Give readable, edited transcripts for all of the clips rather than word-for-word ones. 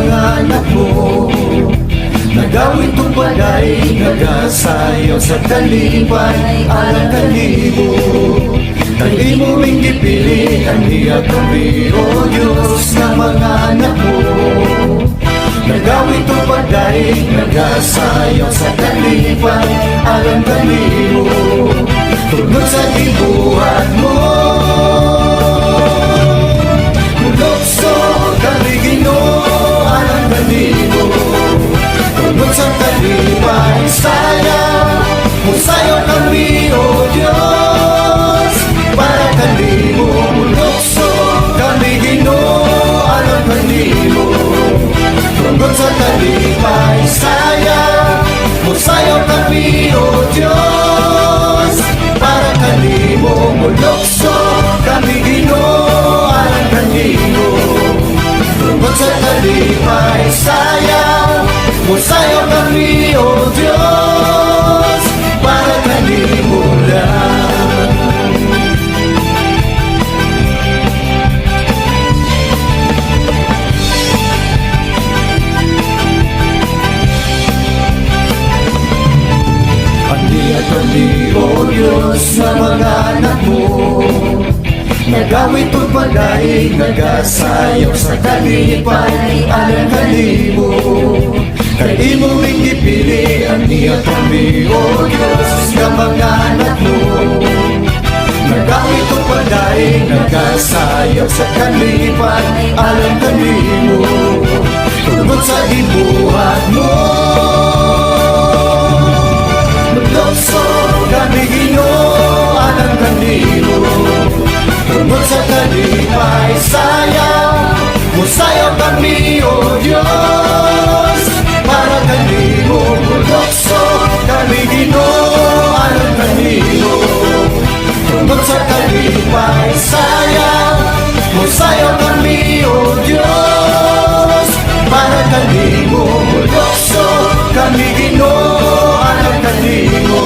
mga anak mo. Nagawin tong balay, nagasayaw sa talipay, alang kalibo. Dali mo ring gipili, aniya kami, O Diyos na mga anak mo. Nagawin tong balay, nagasayaw sa talipay, alang kalibo. Tugod sa gibuhat mo, lukso kami Ginoo, alang kalibo. Tugod sa talipay, sayaw kami, O Diyos, para kalibo. Lukso kami Ginoo, alang kalibo. Tugod sa talipay, sayaw kami, O Diyos, para kalibo. Lukso kami Ginoo, alang kalibo. Tugod sa talipay, sayaw kami, O Diyos, para kalibo lang. Aniya kami, O Diyos, na mga anak mo. Nagawin tong balay, nagasayaw sa talipay, alang kalibo. Kay imo ring gipili, aniya kami, O Diyos, na mga anak mo. Nagawin tong balay, nagasayaw sa talipay, alang kalibo. Tugod sa gibuhat mo, lukso kami Ginoo, alang kalibo. Tugod sa talipay, sayaw kami, O Diyos, para kalibo. Lukso kami Ginoo, alang kalibo. Tugod sa talipay, sayaw kami, O Diyos, para kalibo. Lukso kami Ginoo, alang kalibo.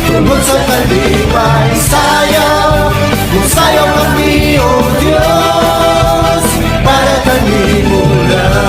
Tugod sa talipay, sayaw kami, O Diyos, para kalibo lang.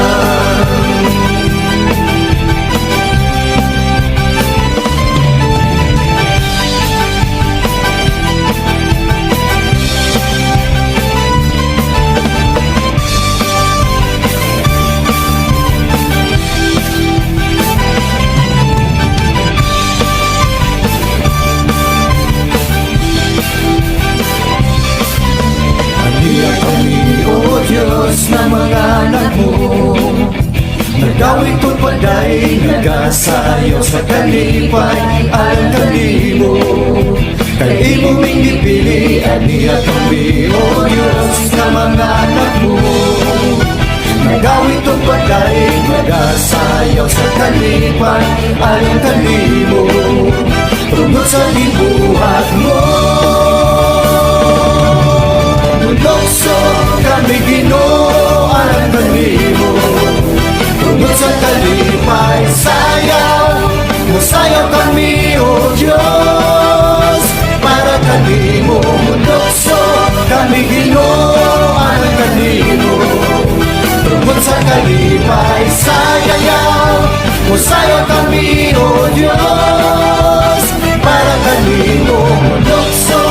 Diyos na mga anak mo. Nagawin tong balay, nagasayaw sa talipay, alang kalibo. Kay imo ring gipili, aniya kami, O Diyos na mga anak mo. Nagawin tong balay, nagasayaw sa talipay, alang kalibo. Tugod sa gibuhat mo, lukso kami Ginoo, alang kalibo. Tugod sa talipay, sayaw kami, O Diyos, para kalibo. Lukso kami Ginoo, alang kalibo. Tugod sa talipay, sayaw kami, O Diyos, para kalibo. Lukso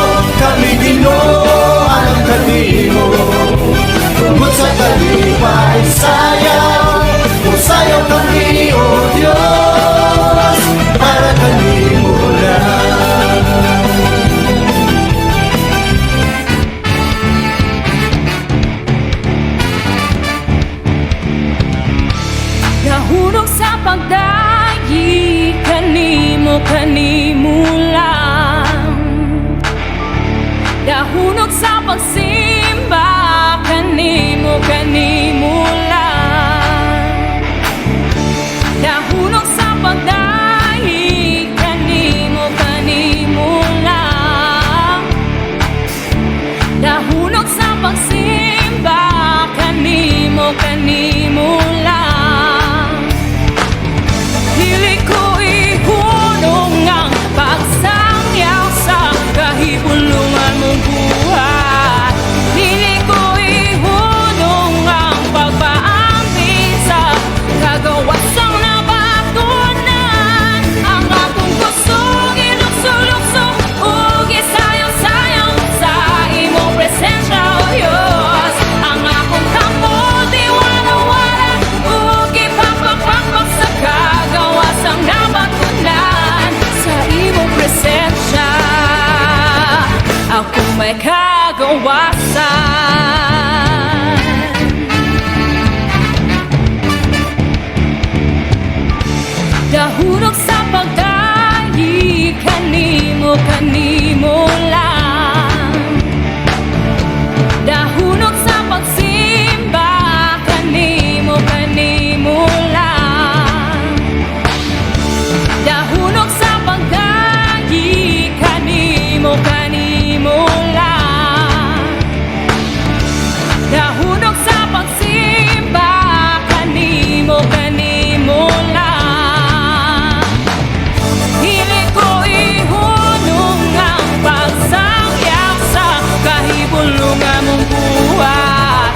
kami Ginoo, alang kalibo. Tugod sa talipay, sayaw kami, O Diyos, para kalibo lang. Nahulog sa pagdayi, kanimo lang. Nahulog sa pagsimba, kanimo lang. Nahulog sa pagdahi, kanimo lang. Nahulog sa pagsimba, kanimo lang. Dili ko ihunong ang pagsangyaw sa kahibulungan mong buhay. Dili ko ihunong ang kanimo lang. Dahunok sa pagsimba, kanimo lang. Dahunok sa pagdayi, kanimo lang. Dahunok sa pagsimba, kanimo lang. Dili ko ihunong ang pagsangyaw sa kahibulungan mong buhat.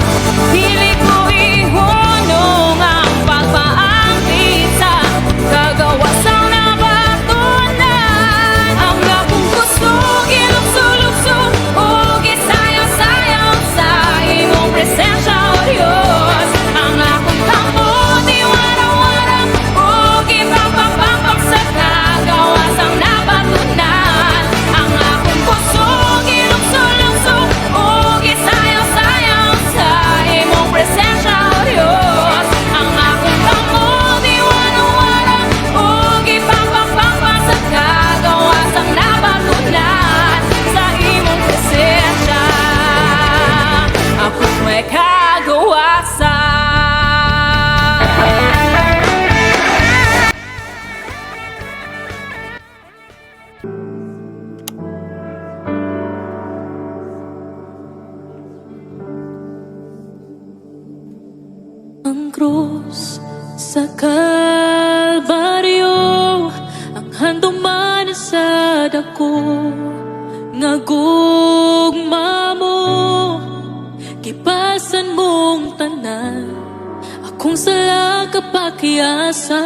Dili ko ihunong ang pagpaangkin sa kagawasang nabatunan. Ang akong gusto, gilukso-lukso o gisayaw-sayaw sa imong presensya, O Diyos. Ang akong kampo, di warang-warang o gipapapapag sa kagawasang nabatunan. Ang akong puso, gilukso-lukso o gisayaw-sayaw sa imong presensya, O Diyos. Ang akong kampo, di warang-warang o gipapapapag sa kagawasang nabatunan. Sa imong presensya, ako'y may kagawasan. Ang krus sa Kalbaryo, ang handong manasad ako, nga gugma mo, kipasan mong tanan, akong sala kapakiyasan.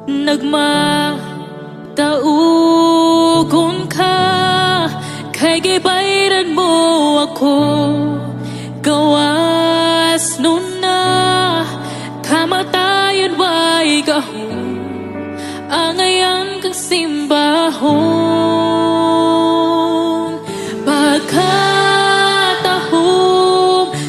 Nagmataugon ka, kay gibayran mo ako, gawas nun na, kamatayan way gahom, angayan kang simbahon. Pagkatahom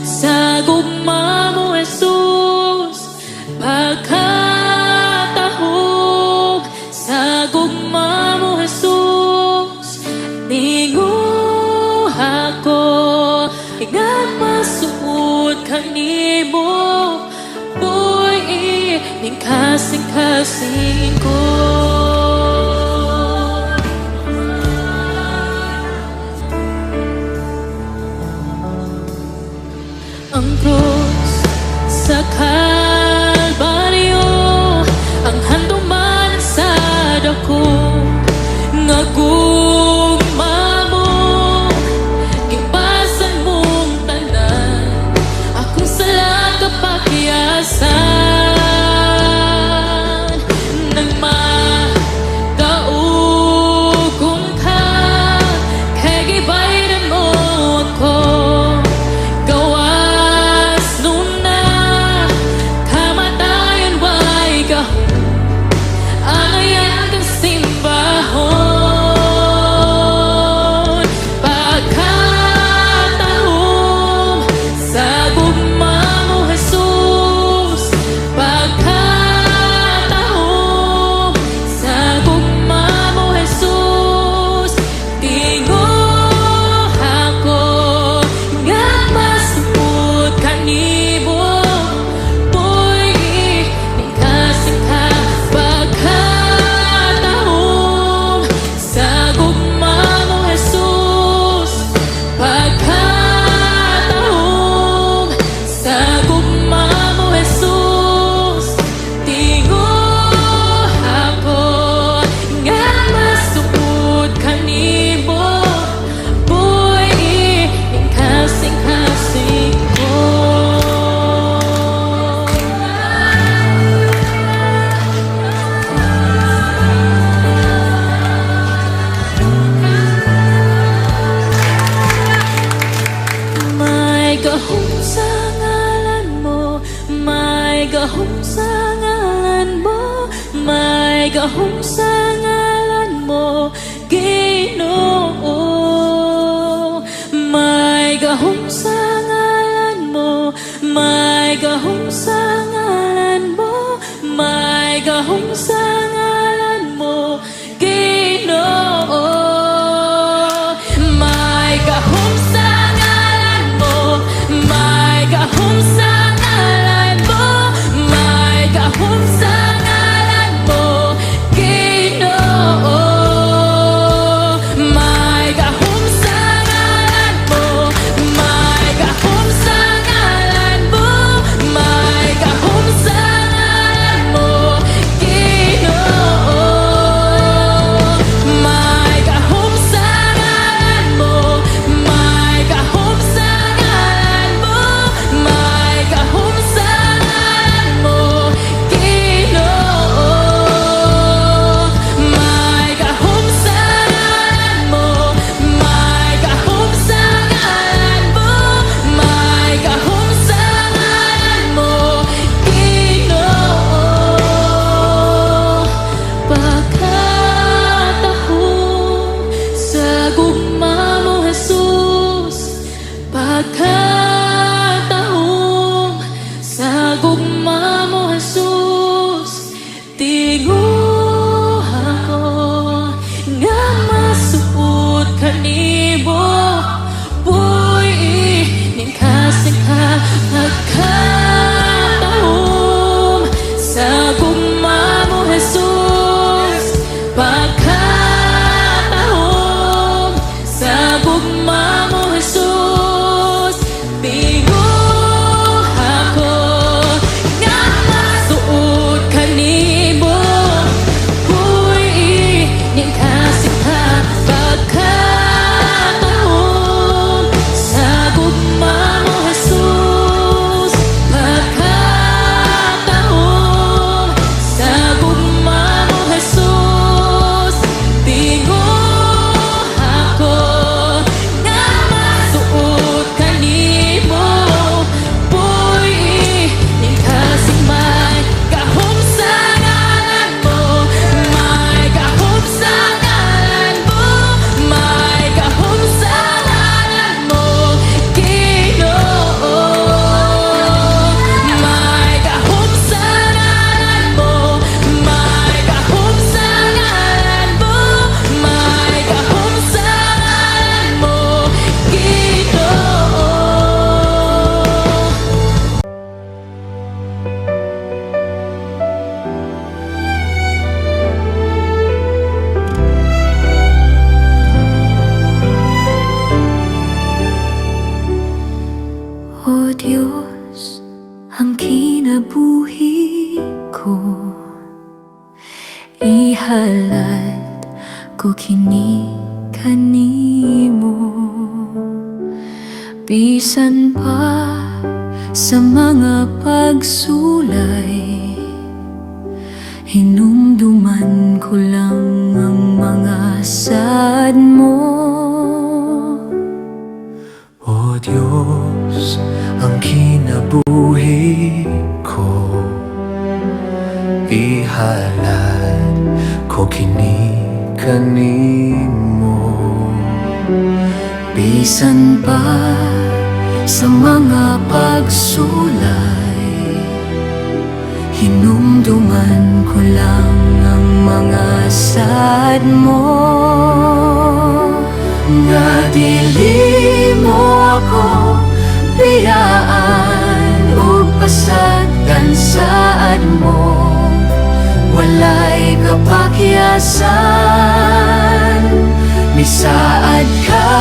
sa gugma mo, Jesus. Pagkatahom sa gugma mo, Jesus. Ninguha ako, ingat masuot kanimo, boy, ning kasing-kasing ko. Ang krus sa Kalbaryo, ang handong manasad ako, nga gugma mo, kipasan mong tanan, akong sala kapakiyasan. Nagmataugon ka, kay gibayran mo ako, gawas nun na, kamatayan way gahom, angayan kang simbahon. Pagkatahom sa gugma mo, Jesus. Pagkatahom sa gugma mo, Jesus. Tinguha ko, nga masupot kanimo, boy, ning kasing-ka. Pagkatahom sa gugma mo, Jesus. Pagkatahom sa gugma mo, Jesus. Tinguha ko, nga masupot kanimo, boy, ning kasing-kasing ko. May gahom sa ngalan mo, may gahom sa ngalan mo, may gahom sa ngalan mo, Ginoo. May gahom sa ngalan mo, may gahom sa ngalan mo, may gahom sa ngalan mo, Ginoo. ihalad ko kini kanimo. Bisan pa sa mga pagsulay, hinumduman ko lang ang mga sad mo. O Diyos, ang kinabuhi ko, ihalad ko kini kanimo. Bisan pa sa mga pagsulay, hinumduman ko lang ang mga sad mo. Nga dili mo ako biyaan ug pasagdan saad mo. Walay kapakyasan, misaad ka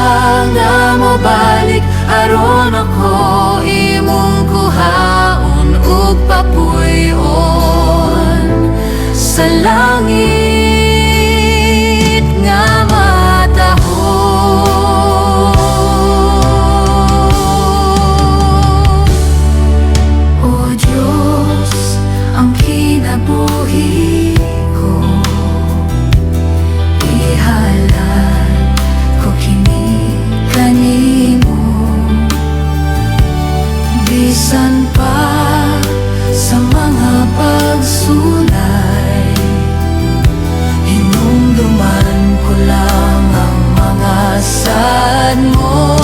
nga mobalik aron ako imong kuhaon ug papuy-on sa langit nga matahom. O Diyos, ang kinabuhi ko, ihalad ko kini kanimo. Bisan pa sa mga pagsulay, hinumduman ko lang ang mga sad mo.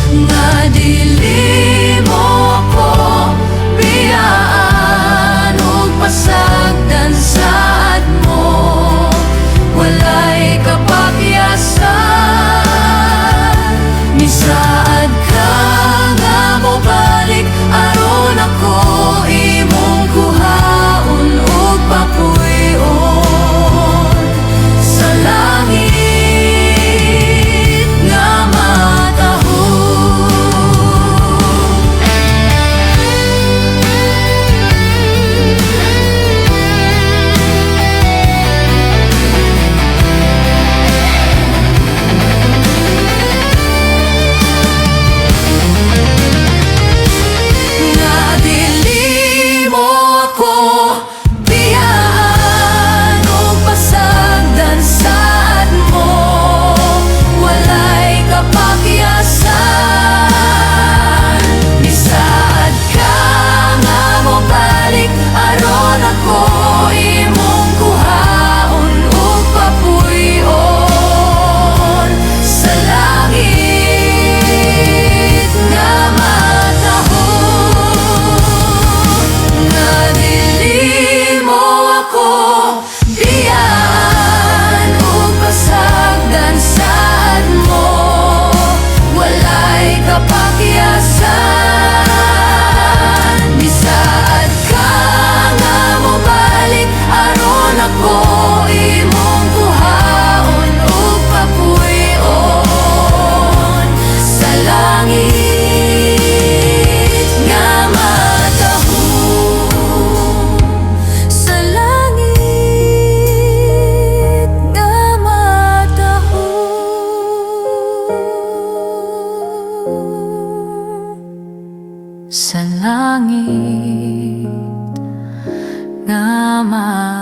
Nga dili mo ako biyaan ug pasagdan saad mo. Walay kapakyasan, misaad ka nga mobalik aron ako imong kuhaon ug papuy-on sa langit nga matahom. Nga dili mo ako biyaan ug pasagdan saad mo. Walay kapakyasan, misaad ka nga mobalik aron ako imong kuhaon ug papuy-on sa langit nga matahom. Nga dili mo ako biyaan ug pasagdan saad mo. Walay kapakyasan, misaad ka nga mobalik aron ako imong kuhaon ug papuy-on sa langit nga matahom. Sa langit nga matahom. Sa langit nga matahom.